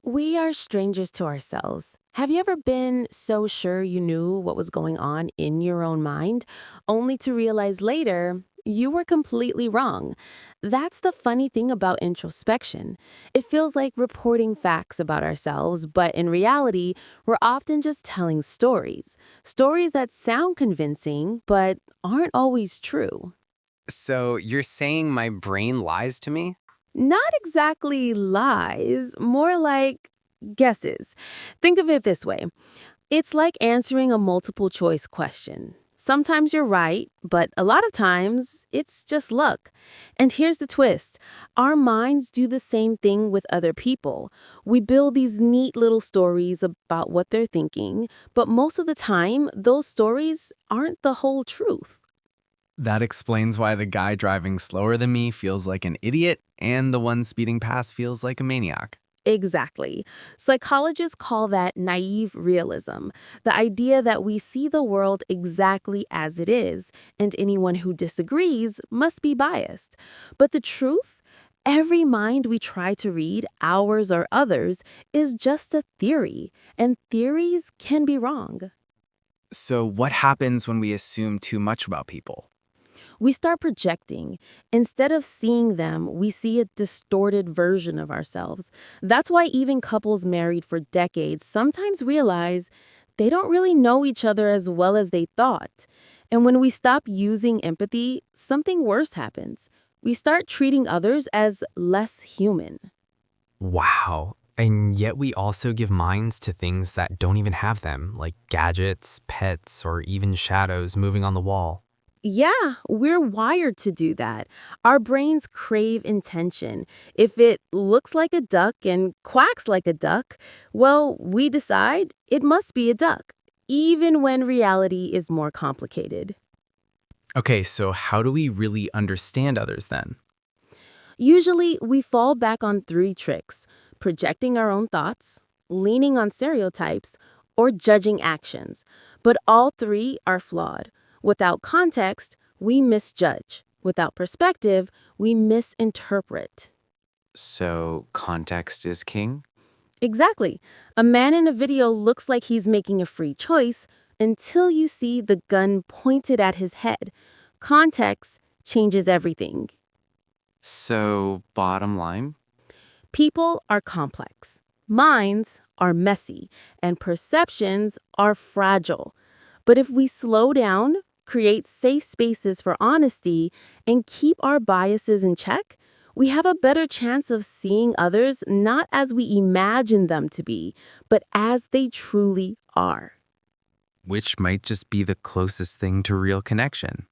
We are strangers to ourselves. Have you ever been so sure you knew what was going on in your own mind, only to realize later you were completely wrong? That's the funny thing about introspection. It feels like reporting facts about ourselves, but in reality, we're often just telling stories. Stories that sound convincing, but aren't always true. So you're saying my brain lies to me? Not exactly lies, more like guesses. Think of it this way. It's like answering a multiple choice question. Sometimes you're right, but a lot of times it's just luck. And here's the twist. Our minds do the same thing with other people. We build these neat little stories about what they're thinking, but most of the time, those stories aren't the whole truth. That explains why the guy driving slower than me feels like an idiot and the one speeding past feels like a maniac. Exactly. Psychologists call that naive realism, the idea that we see the world exactly as it is, and anyone who disagrees must be biased. But the truth? Every mind we try to read, ours or others, is just a theory, and theories can be wrong. So what happens when we assume too much about people? We start projecting. Instead of seeing them, we see a distorted version of ourselves. That's why even couples married for decades sometimes realize they don't really know each other as well as they thought. And when we stop using empathy, something worse happens. We start treating others as less human. Wow. And yet we also give minds to things that don't even have them, like gadgets, pets, or even shadows moving on the wall. Yeah, we're wired to do that. Our brains crave intention. If it looks like a duck and quacks like a duck, well, we decide it must be a duck, even when reality is more complicated. Okay, so how do we really understand others then? Usually, we fall back on three tricks: projecting our own thoughts, leaning on stereotypes, or judging actions. But all three are flawed. Without context, we misjudge. Without perspective, we misinterpret. So context is king? Exactly. A man in a video looks like he's making a free choice until you see the gun pointed at his head. Context changes everything. So bottom line? People are complex, minds are messy, and perceptions are fragile. But if we slow down, create safe spaces for honesty, and keep our biases in check, we have a better chance of seeing others not as we imagine them to be, but as they truly are. Which might just be the closest thing to real connection.